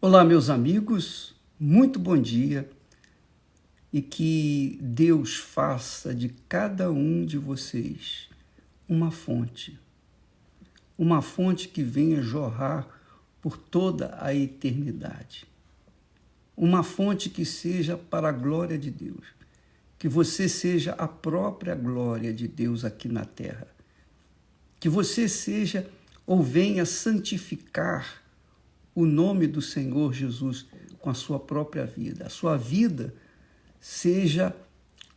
Olá, meus amigos, muito bom dia e que Deus faça de cada um de vocês uma fonte que venha jorrar por toda a eternidade, uma fonte que seja para a glória de Deus, que você seja a própria glória de Deus aqui na terra, que você seja ou venha santificar o nome do Senhor Jesus com a sua própria vida. A sua vida seja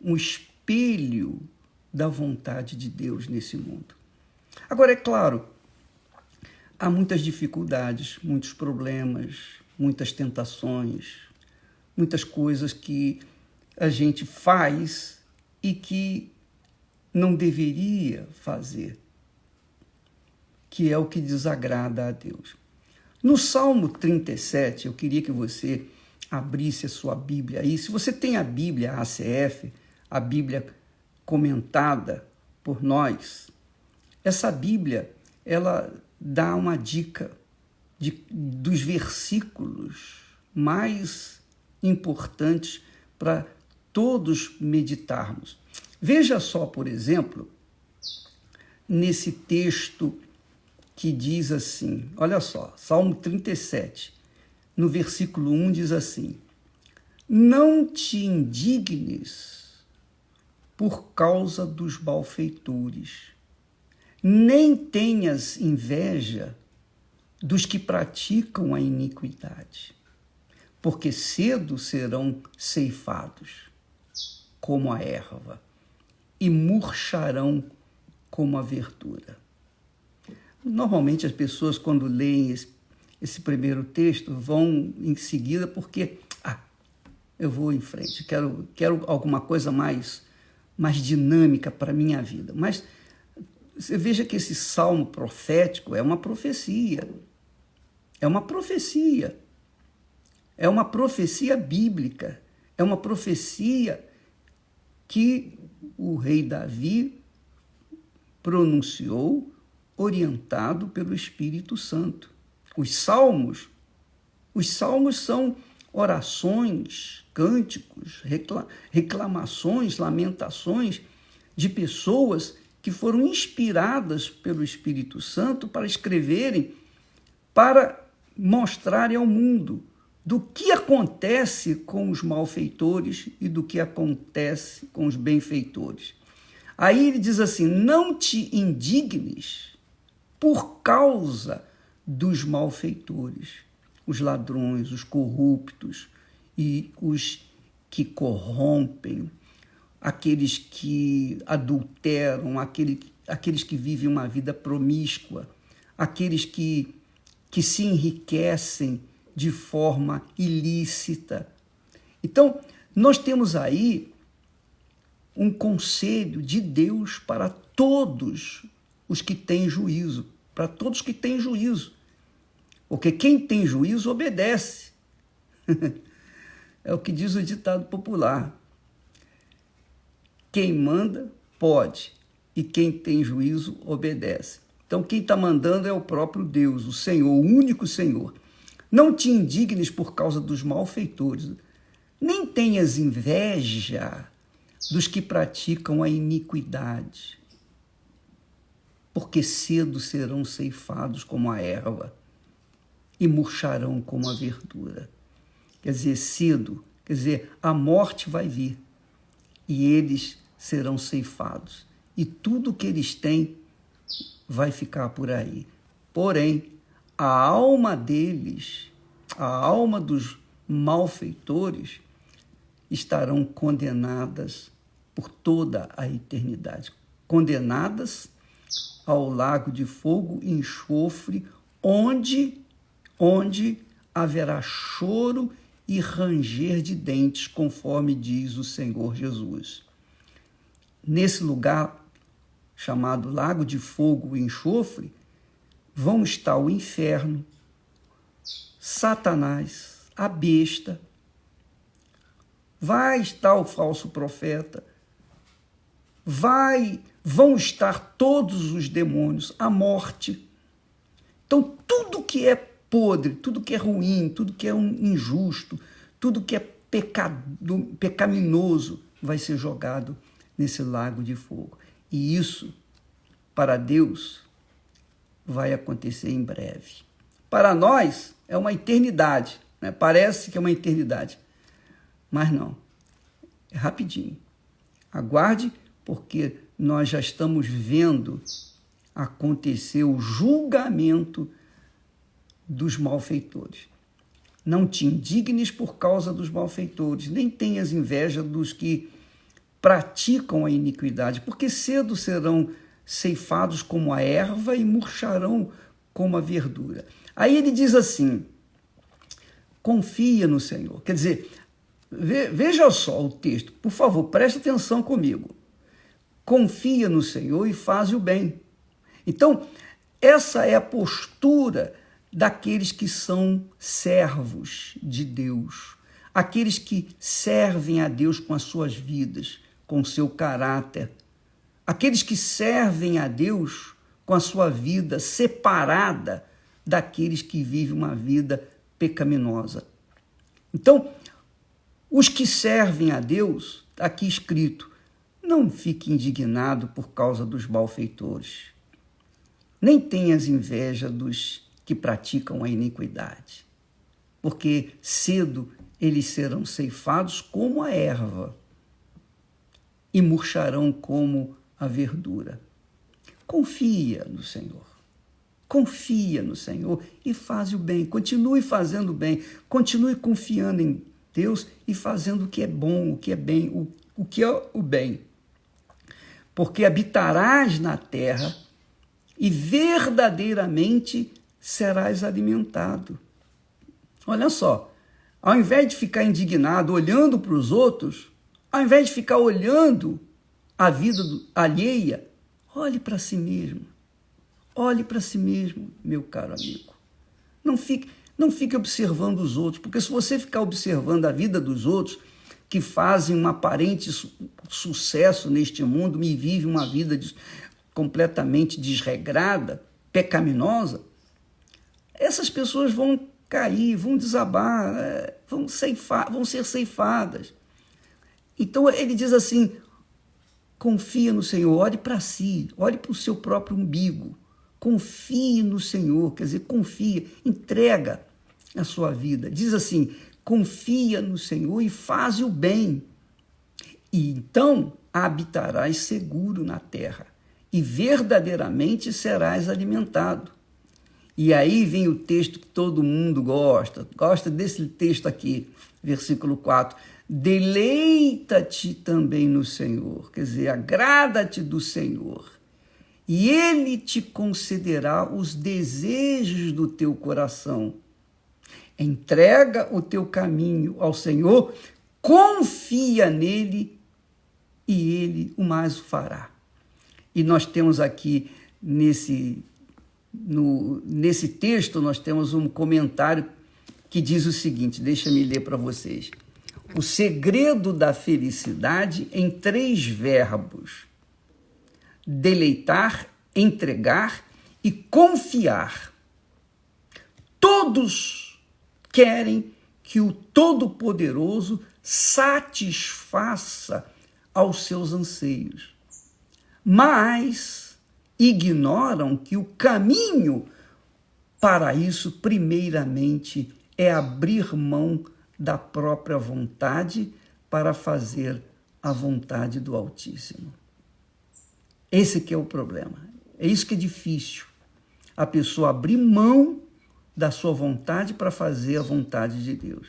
um espelho da vontade de Deus nesse mundo. Agora, é claro, há muitas dificuldades, muitos problemas, muitas tentações, muitas coisas que a gente faz e que não deveria fazer, que é o que desagrada a Deus. No Salmo 37, eu queria que você abrisse a sua Bíblia aí. Se você tem a Bíblia ACF, a Bíblia comentada por nós, essa Bíblia, ela dá uma dica dos versículos mais importantes para todos meditarmos. Veja só, por exemplo, nesse texto que diz assim, olha só, Salmo 37, no versículo 1 diz assim: não te indignes por causa dos malfeitores, nem tenhas inveja dos que praticam a iniquidade, porque cedo serão ceifados como a erva e murcharão como a verdura. Normalmente as pessoas, quando leem esse primeiro texto, vão em seguida porque eu vou em frente, quero alguma coisa mais dinâmica para a minha vida. Mas você veja que esse salmo profético é uma profecia. É uma profecia. É uma profecia bíblica. É uma profecia que o rei Davi pronunciou orientado pelo Espírito Santo. Os salmos são orações, cânticos, reclamações, lamentações de pessoas que foram inspiradas pelo Espírito Santo para escreverem, para mostrarem ao mundo do que acontece com os malfeitores e do que acontece com os benfeitores. Aí ele diz assim: não te indignes por causa dos malfeitores, os ladrões, os corruptos e os que corrompem, aqueles que adulteram, aqueles que vivem uma vida promíscua, aqueles que se enriquecem de forma ilícita. Então, nós temos aí um conselho de Deus para todos os que têm juízo, para todos que têm juízo. Porque quem tem juízo obedece. É o que diz o ditado popular. Quem manda, pode, e quem tem juízo, obedece. Então, quem está mandando é o próprio Deus, o Senhor, o único Senhor. Não te indignes por causa dos malfeitores, nem tenhas inveja dos que praticam a iniquidade, porque cedo serão ceifados como a erva e murcharão como a verdura. Quer dizer, cedo, a morte vai vir e eles serão ceifados. E tudo que eles têm vai ficar por aí. Porém, a alma deles, a alma dos malfeitores, estarão condenadas por toda a eternidade. Condenadas ao lago de fogo e enxofre, onde haverá choro e ranger de dentes, conforme diz o Senhor Jesus. Nesse lugar, chamado lago de fogo e enxofre, vão estar o inferno, Satanás, a besta, vai estar o falso profeta, vão estar todos os demônios, a morte. Então, tudo que é podre, tudo que é ruim, tudo que é injusto, tudo que é pecaminoso vai ser jogado nesse lago de fogo. E isso, para Deus, vai acontecer em breve. Para nós, é uma eternidade, né? Parece que é uma eternidade, mas não, é rapidinho. Aguarde, porque nós já estamos vendo acontecer o julgamento dos malfeitores. Não te indignes por causa dos malfeitores, nem tenhas inveja dos que praticam a iniquidade, porque cedo serão ceifados como a erva e murcharão como a verdura. Aí ele diz assim, confia no Senhor. Quer dizer, veja só o texto, por favor, preste atenção comigo. Confia no Senhor e faz o bem. Então, essa é a postura daqueles que são servos de Deus, aqueles que servem a Deus com as suas vidas, com o seu caráter, aqueles que servem a Deus com a sua vida separada daqueles que vivem uma vida pecaminosa. Então, os que servem a Deus, está aqui escrito, não fique indignado por causa dos malfeitores, nem tenhas inveja dos que praticam a iniquidade, porque cedo eles serão ceifados como a erva e murcharão como a verdura. Confia no Senhor e faz o bem, continue fazendo o bem, continue confiando em Deus e fazendo o que é bom, o que é bem, o que é o bem. Porque habitarás na terra e verdadeiramente serás alimentado. Olha só, ao invés de ficar indignado olhando para os outros, ao invés de ficar olhando a vida alheia, olhe para si mesmo. Olhe para si mesmo, meu caro amigo. Não fique observando os outros, porque se você ficar observando a vida dos outros, que fazem um aparente sucesso neste mundo e vivem uma vida completamente desregrada, pecaminosa, essas pessoas vão cair, vão desabar, vão ser ceifadas. Então ele diz assim, confia no Senhor, olhe para si, olhe para o seu próprio umbigo, confie no Senhor, quer dizer, confia, entrega a sua vida. Diz assim, confia no Senhor e faz o bem, e então habitarás seguro na terra, e verdadeiramente serás alimentado. E aí vem o texto que todo mundo gosta desse texto aqui, versículo 4. Deleita-te também no Senhor, quer dizer, agrada-te do Senhor, e Ele te concederá os desejos do teu coração. Entrega o teu caminho ao Senhor, confia nele e Ele o mais fará. E nós temos aqui, nesse texto, nós temos um comentário que diz o seguinte, deixa-me ler para vocês. O segredo da felicidade em 3 verbos: deleitar, entregar e confiar. Todos querem que o Todo-Poderoso satisfaça aos seus anseios, mas ignoram que o caminho para isso, primeiramente, é abrir mão da própria vontade para fazer a vontade do Altíssimo. Esse que é o problema. É isso que é difícil. A pessoa abrir mão da sua vontade para fazer a vontade de Deus.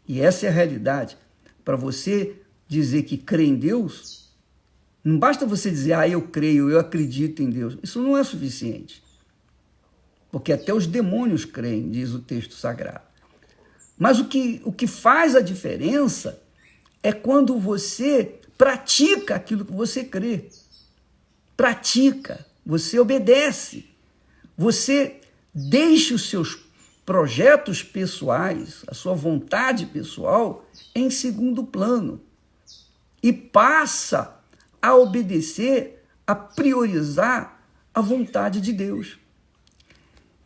E essa é a realidade. Para você dizer que crê em Deus, não basta você dizer, eu creio, eu acredito em Deus. Isso não é suficiente. Porque até os demônios creem, diz o texto sagrado. Mas o que faz a diferença é quando você pratica aquilo que você crê. Pratica, você obedece, você deixa os seus projetos pessoais, a sua vontade pessoal em segundo plano e passa a obedecer, a priorizar a vontade de Deus.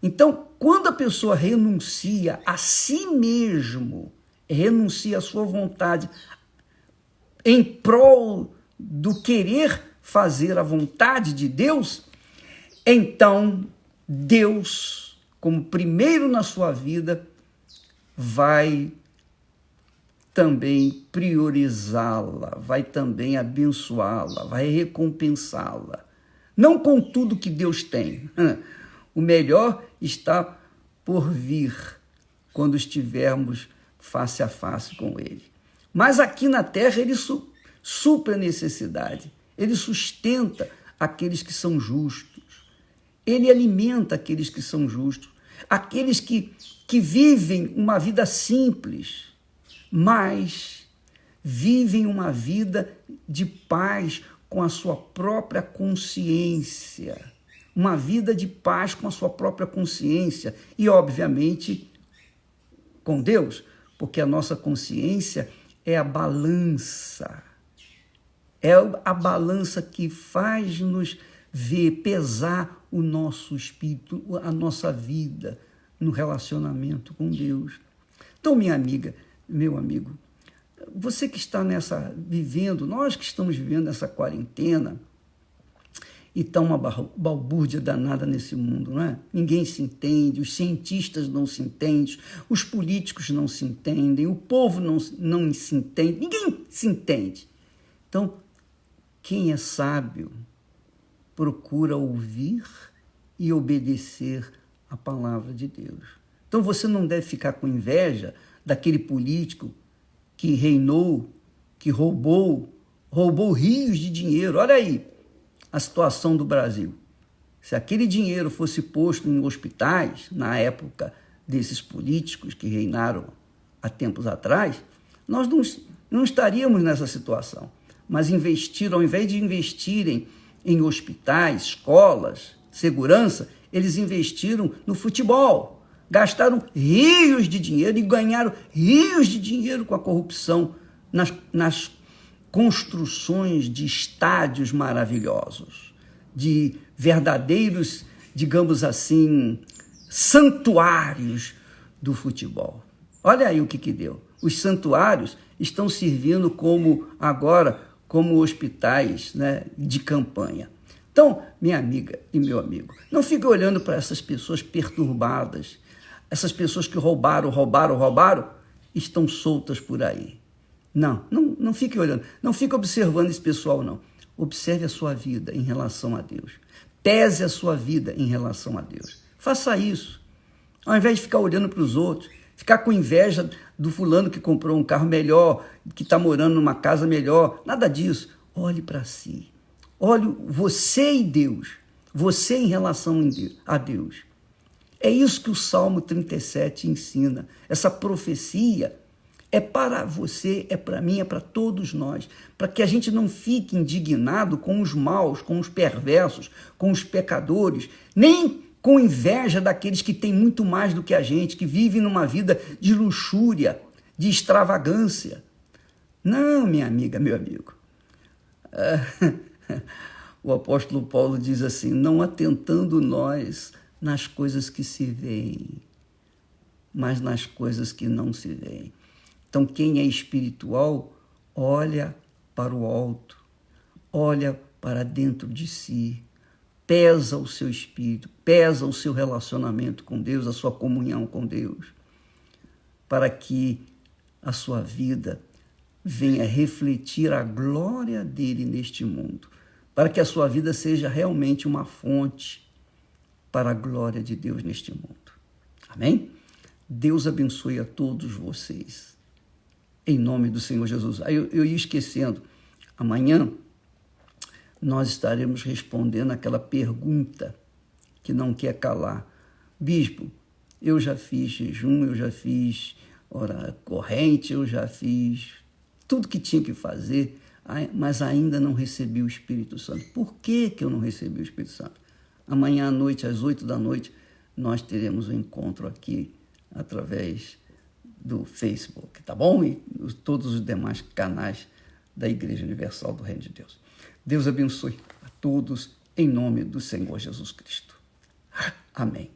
Então, quando a pessoa renuncia a si mesmo, renuncia à sua vontade em prol do querer fazer a vontade de Deus, então Deus, como primeiro na sua vida, vai também priorizá-la, vai também abençoá-la, vai recompensá-la. Não com tudo que Deus tem. O melhor está por vir quando estivermos face a face com Ele. Mas aqui na terra Ele supre a necessidade, Ele sustenta aqueles que são justos, Ele alimenta aqueles que são justos, aqueles que vivem uma vida simples, mas vivem uma vida de paz com a sua própria consciência. Uma vida de paz com a sua própria consciência e, obviamente, com Deus, porque a nossa consciência é a balança. É a balança que faz-nos ver, pesar o nosso espírito, a nossa vida no relacionamento com Deus. Então, minha amiga, meu amigo, você que está vivendo, nós que estamos vivendo essa quarentena, e está uma balbúrdia danada nesse mundo, não é? Ninguém se entende, os cientistas não se entendem, os políticos não se entendem, o povo não se entende, ninguém se entende. Então, quem é sábio procura ouvir e obedecer a palavra de Deus. Então, você não deve ficar com inveja daquele político que reinou, que roubou rios de dinheiro. Olha aí a situação do Brasil. Se aquele dinheiro fosse posto em hospitais, na época desses políticos que reinaram há tempos atrás, nós não estaríamos nessa situação. Mas ao invés de investirem em hospitais, escolas, segurança, eles investiram no futebol. Gastaram rios de dinheiro e ganharam rios de dinheiro com a corrupção nas construções de estádios maravilhosos, de verdadeiros, digamos assim, santuários do futebol. Olha aí o que deu. Os santuários estão servindo agora como hospitais, né, de campanha. Então, minha amiga e meu amigo, não fique olhando para essas pessoas perturbadas, essas pessoas que roubaram, estão soltas por aí. Não fique olhando, não fique observando esse pessoal, não. Observe a sua vida em relação a Deus. Pese a sua vida em relação a Deus. Faça isso. Ao invés de ficar olhando para os outros, ficar com inveja do fulano que comprou um carro melhor, que está morando numa casa melhor, nada disso. Olhe para si. Olhe você e Deus. Você em relação a Deus. É isso que o Salmo 37 ensina. Essa profecia é para você, é para mim, é para todos nós, para que a gente não fique indignado com os maus, com os perversos, com os pecadores, nem com inveja daqueles que têm muito mais do que a gente, que vivem numa vida de luxúria, de extravagância. Não, minha amiga, meu amigo. O apóstolo Paulo diz assim: não atentando nós nas coisas que se veem, mas nas coisas que não se veem. Então, quem é espiritual, olha para o alto, olha para dentro de si, pesa o seu espírito, pesa o seu relacionamento com Deus, a sua comunhão com Deus, para que a sua vida venha refletir a glória dele neste mundo, para que a sua vida seja realmente uma fonte para a glória de Deus neste mundo. Amém? Deus abençoe a todos vocês. Em nome do Senhor Jesus. Eu ia esquecendo. Amanhã nós estaremos respondendo aquela pergunta que não quer calar. Bispo, eu já fiz jejum, eu já fiz corrente, eu já fiz tudo que tinha que fazer, mas ainda não recebi o Espírito Santo. Por que eu não recebi o Espírito Santo? Amanhã à noite, às 20h, nós teremos um encontro aqui através do Facebook, tá bom? E todos os demais canais da Igreja Universal do Reino de Deus. Deus abençoe a todos em nome do Senhor Jesus Cristo. Amém.